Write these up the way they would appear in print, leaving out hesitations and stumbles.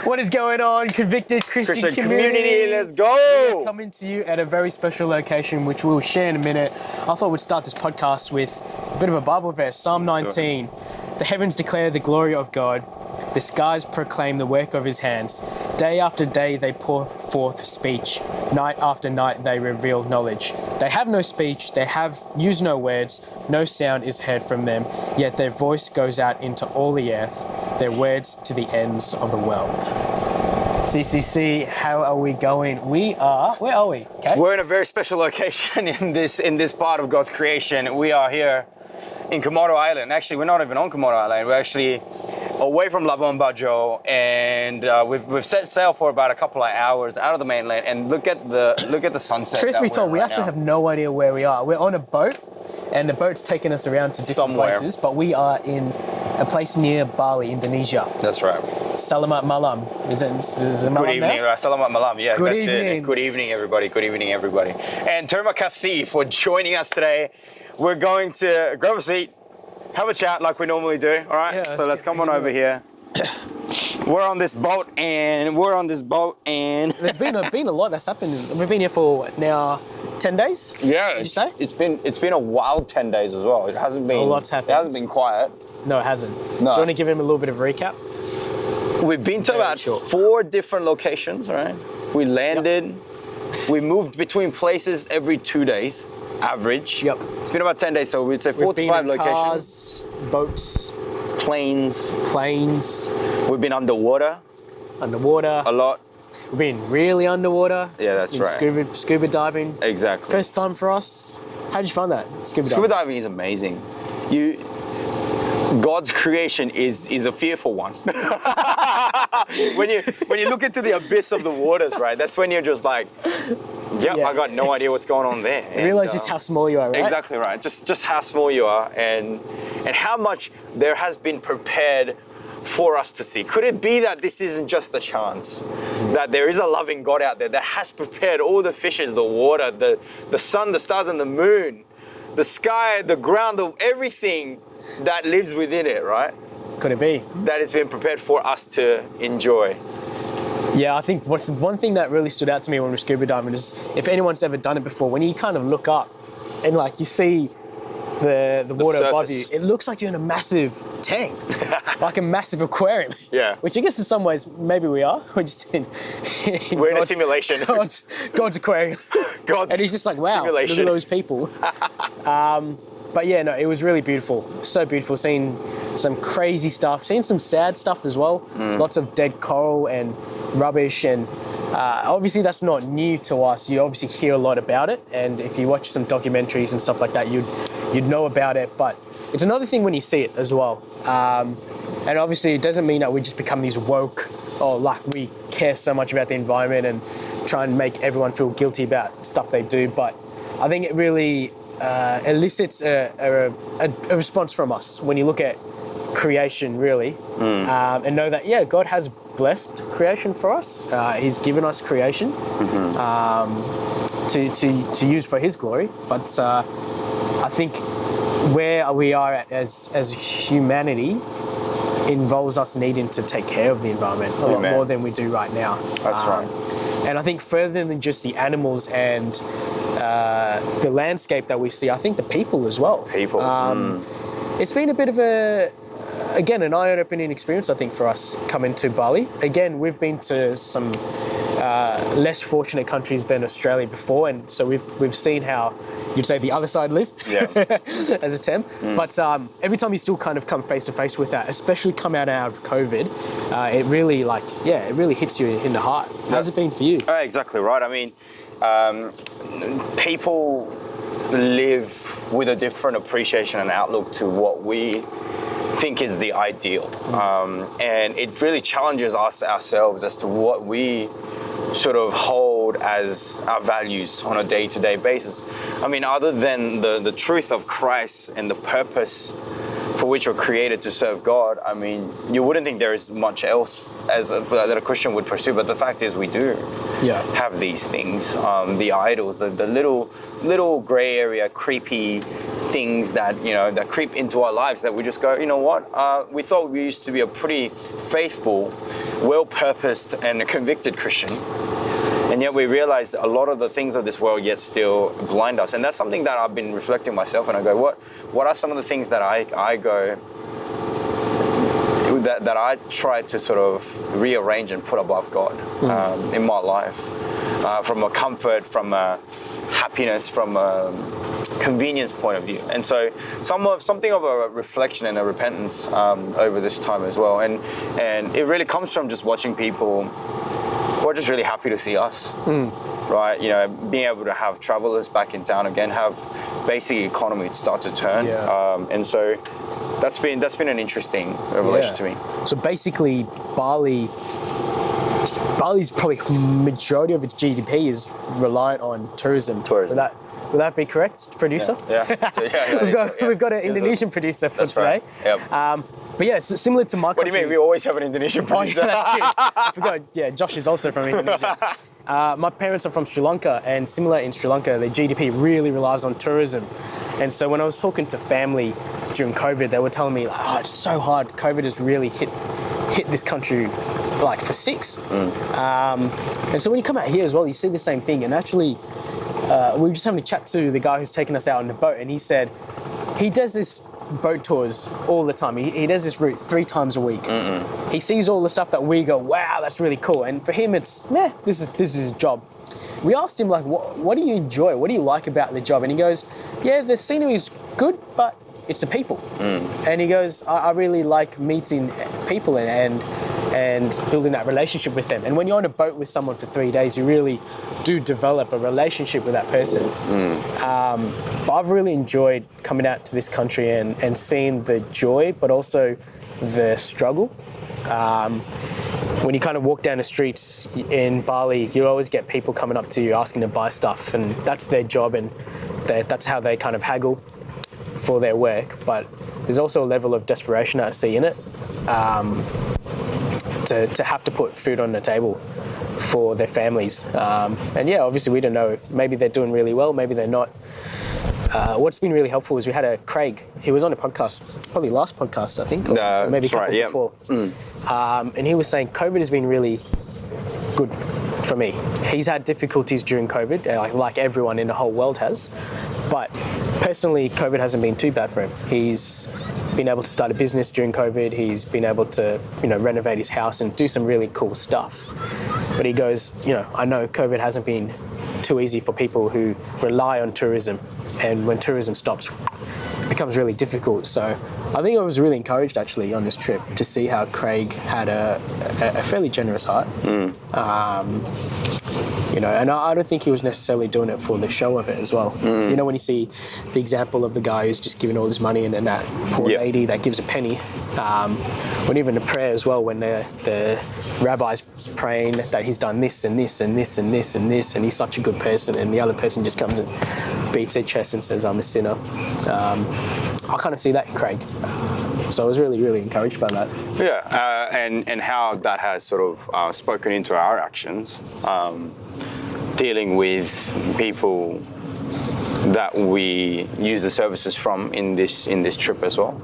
What is going on, convicted Christian community? Let's go! We're coming to you at a very special location, which we'll share in a minute. I thought we'd start this podcast with a bit of a Bible verse, Psalm 19. The heavens declare the glory of God. The skies proclaim the work of his hands. Day after day they pour forth speech. Night after night they reveal knowledge. They have no speech, they have used no words, no sound is heard from them, yet their voice goes out into all the earth, their words to the ends of the world. CCC, how are we going? Where are we? Okay. We're in a very special location in this part of God's creation. We are here in Komodo Island. Actually, we're not even on Komodo Island. We're actually away from Labuan Bajo, and we've set sail for about a couple of hours out of the mainland. And look at the sunset. Truth be told, we actually have no idea where we are. We're on a boat, and the boat's taking us around to different places. But we are in a place near Bali, Indonesia. That's right. Selamat malam. Is it malam? Good evening. Now? Selamat malam. Yeah, Good that's evening. it. Good evening, everybody. Good evening, everybody. And terima kasih for joining us today. We're going to grab a seat, have a chat like we normally do, all right? Yeah, so let's come on over here. We're on this boat, and There's been a lot that's happened. We've been here for what, now 10 days? yeah, Did you say? it's been a wild 10 days as well. It hasn't been. A lot's happened. It hasn't been quiet. No, it hasn't. No. Do you want to give him a little bit of a recap? We've been to Very about short. 4 different locations, all right? We landed. Yep. We moved between places every 2 days, average. Yep. It's been about 10 days, so we'd say 4 We've to been 5 in locations. cars, boats, Planes. planes, We've been underwater underwater. a lot. We've been really underwater. Yeah, that's Been right. Scuba diving. Exactly. First time for us. How did you find that? Scuba Scuba diving. diving is amazing. God's creation is a fearful one. when you look into the abyss of the waters, right? That's when you're just like, yep, Yeah. I got no idea what's going on there. You realize just how small you are, right? Exactly right. Just how small you are, and how much there has been prepared for us to see. Could it be that this isn't just a chance? That there is a loving God out there that has prepared all the fishes, the water, the sun, the stars, and the moon, the sky, the ground, everything that lives within it, right? Could it be? That has been prepared for us to enjoy. Yeah, I think one thing that really stood out to me when we were scuba diving is, if anyone's ever done it before, when you kind of look up and like you see the water above you, it looks like you're in a massive tank, like a massive aquarium. Yeah. Which I guess in some ways maybe we are. We're just in We're in a simulation. God's aquarium. And he's just like, wow, simulation. look at those people. But yeah, no, it was really beautiful. So beautiful, seeing some crazy stuff, seeing some sad stuff as well. Lots of dead coral and rubbish, and obviously that's not new to us. You obviously hear a lot about it, and if you watch some documentaries and stuff like that, you'd know about it. But it's another thing when you see it as well. And obviously it doesn't mean that we just become these woke, or like we care so much about the environment and try and make everyone feel guilty about stuff they do. But I think it really elicits a response from us when you look at creation, really, and know that, yeah, God has blessed creation for us. He's given us creation to use for His glory. But I think where we are at as humanity involves us needing to take care of the environment a lot more than we do right now. That's right. And I think further than just the animals and the landscape that we see, I think the people as well. It's been a bit of an eye-opening experience, I think, for us coming to Bali. Again, we've been to some less fortunate countries than Australia before, and so we've seen how you'd say the other side live, as a term. But every time you still kind of come face to face with that, especially come out of COVID, it really hits you in the heart. How's it been for you? Exactly right. I mean, people live with a different appreciation and outlook to what we think is the ideal. And it really challenges us ourselves as to what we sort of hold as our values on a day-to-day basis. I mean, other than the truth of Christ and the purpose for which we're created to serve God, I mean, you wouldn't think there is much else that a Christian would pursue, but the fact is we do have these things, the idols, the little gray area, creepy things that, that creep into our lives that we just go, you know what, we thought we used to be a pretty faithful, well-purposed and a convicted Christian. And yet we realize a lot of the things of this world yet still blind us. And that's something that I've been reflecting myself, and I go, what are some of the things that I go, that I try to sort of rearrange and put above God in my life, from a comfort, from a happiness, from a convenience point of view. And so something of a reflection and a repentance over this time as well. And it really comes from just watching people who are just really happy to see us, right? You know, being able to have travelers back in town again, have basic economy start to turn. And so that's been an interesting revelation to me. So basically, Bali's probably majority of its GDP is reliant on tourism. Would that be correct, producer? We've got an Indonesian producer for today. Right. Yep. But yeah, so similar to my country. What do you mean? We always have an Indonesian producer. Oh, yeah, that's true. I forgot. Yeah, Josh is also from Indonesia. My parents are from Sri Lanka, and similar in Sri Lanka, their GDP really relies on tourism. And so when I was talking to family during COVID, they were telling me, like, oh, it's so hard. COVID has really hit this country like for six. And so when you come out here as well, you see the same thing. And actually, we were just having a chat to the guy who's taking us out on the boat, and he said he does this boat tours all the time. He does this route 3 times a week. He sees all the stuff that we go, wow, that's really cool. And for him, it's, this is his job. We asked him, like, what do you enjoy? What do you like about the job? And he goes, yeah, the scenery is good, but it's the people. And he goes, I really like meeting people and building that relationship with them. And when you're on a boat with someone for 3 days, you really do develop a relationship with that person. But I've really enjoyed coming out to this country and seeing the joy, but also the struggle. When you kind of walk down the streets in Bali, you always get people coming up to you asking to buy stuff, and that's their job, and that's how they kind of haggle for their work. But there's also a level of desperation I see in it, to have to put food on the table for their families. And yeah, obviously we don't know, maybe they're doing really well, maybe they're not. What's been really helpful is we had Craig, he was on a podcast, probably last podcast I think, or maybe a couple before. And he was saying COVID has been really good for me. He's had difficulties during COVID, like everyone in the whole world has, but personally COVID hasn't been too bad for him. He's been able to start a business during COVID, he's been able to, renovate his house and do some really cool stuff. But he goes, I know COVID hasn't been too easy for people who rely on tourism, and when tourism stops, it becomes really difficult. So I think I was really encouraged actually on this trip to see how Craig had a fairly generous heart. And I don't think he was necessarily doing it for the show of it as well. When you see the example of the guy who's just giving all this money and then that poor lady that gives a penny, when even the prayer as well, when the rabbi's praying that he's done this and this and this and this and this, and he's such a good person, and the other person just comes and beats their chest and says, I'm a sinner. I kind of see that in Craig. So I was really, really encouraged by that. Yeah, and how that has sort of spoken into our actions, dealing with people that we use the services from in this trip as well.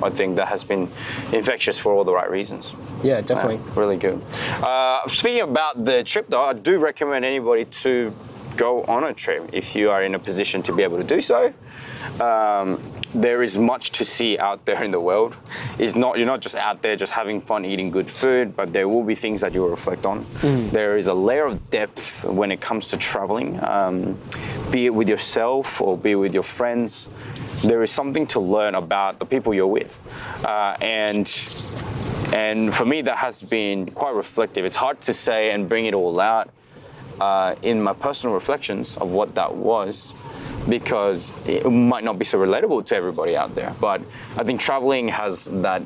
I think that has been infectious for all the right reasons. Yeah, definitely. Really good. Speaking about the trip though, I do recommend anybody to go on a trip if you are in a position to be able to do so. There is much to see out there in the world. You're not just out there just having fun eating good food, but there will be things that you will reflect on. There is a layer of depth when it comes to traveling, be it with yourself or be it with your friends. There is something to learn about the people you're with, and for me that has been quite reflective. It's hard to say and bring it all out in my personal reflections of what that was, because it might not be so relatable to everybody out there. But I think traveling has that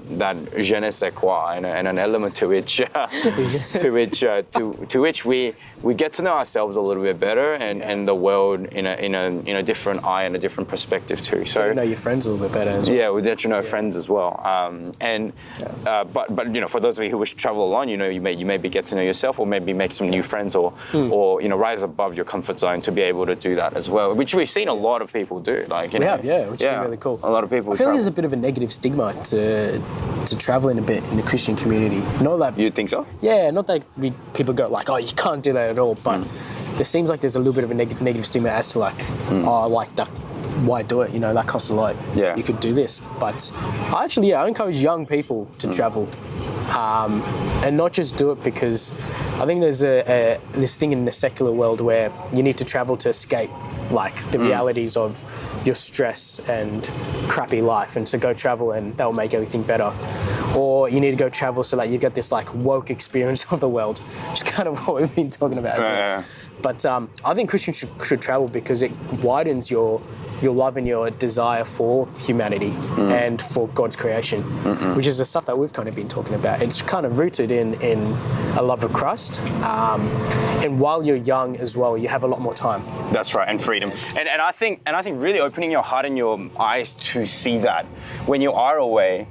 je ne sais quoi and an element to which we get to know ourselves a little bit better and the world in a different eye and a different perspective too. So you know your friends a little bit better as well. Yeah, we get to know friends as well. But for those of you who wish to travel alone, you maybe get to know yourself, or maybe make some new friends, or rise above your comfort zone to be able to do that as well, which we've seen a a lot of people do. Like, you We know, have, yeah, which is really cool. A lot of people I feel like travel. there's a bit of a negative stigma to traveling a bit in the Christian community. Not that, You think so? yeah, not that people go like, oh, you can't do that at all, but there seems like there's a little bit of a negative stigma as to like, oh, like that, why do it? You know, that costs a lot. Yeah. You could do this. But I encourage young people to travel. And not just do it because I think there's this thing in the secular world where you need to travel to escape like the realities of your stress and crappy life, and so go travel and that will make everything better. Or you need to go travel so that you get this like woke experience of the world, which is kind of what we've been talking about. Yeah. But I think Christians should travel because it widens your love and your desire for humanity and for God's creation, which is the stuff that we've kind of been talking about. It's kind of rooted in a love of Christ. And while you're young as well, you have a lot more time. That's right, and freedom. And I think really opening your heart and your eyes to see that when you are away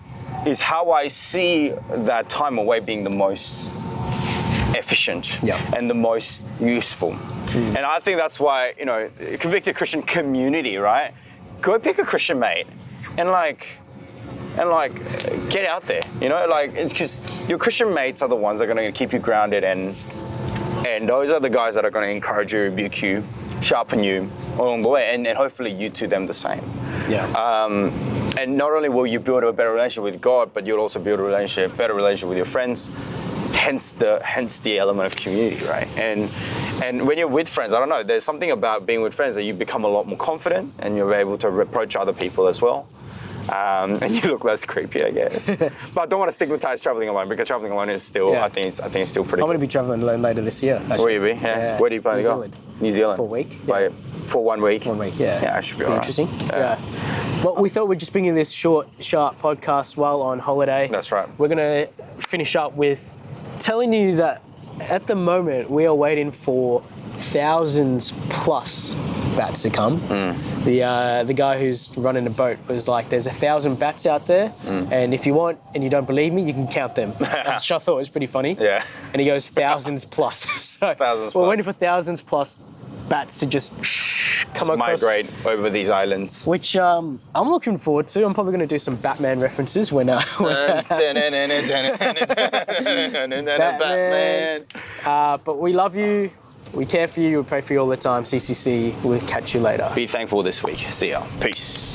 is how I see that time away being the most efficient and the most useful. And I think that's why, you know, convicted Christian community, right? Go pick a Christian mate and get out there, you know, like, it's because your Christian mates are the ones that are going to keep you grounded, and those are the guys that are going to encourage you, rebuke you, sharpen you along the way, and hopefully you to them the same. Yeah. And not only will you build a better relationship with God, but you'll also build a better relationship with your friends. Hence the element of community, right? And when you're with friends, I don't know, there's something about being with friends that you become a lot more confident, and you're able to approach other people as well. And you look less creepy, I guess. But I don't want to stigmatize traveling alone, because traveling alone is still, I think it's still pretty. I'm going to be traveling alone later this year. Actually. Will you be? Yeah. Where do you plan to go? Zealand. New Zealand. For a week. Yeah. For 1 week. 1 week, yeah. Yeah, that should be all right. Interesting. Yeah. Well, we thought we'd just bring in this short, sharp podcast while on holiday. That's right. We're going to finish up with telling you that at the moment we are waiting for thousands plus bats to come. The guy who's running the boat was like, there's 1,000 bats out there, and if you want and you don't believe me, you can count them. Which I thought was pretty funny. Yeah. And he goes, thousands plus. So Thousands we're plus. waiting for thousands plus bats to just come across. Migrate over these islands. Which I'm looking forward to. I'm probably going to do some Batman references when Batman. but we love you. We care for you. We pray for you all the time. CCC. We'll catch you later. Be thankful this week. See ya. Peace.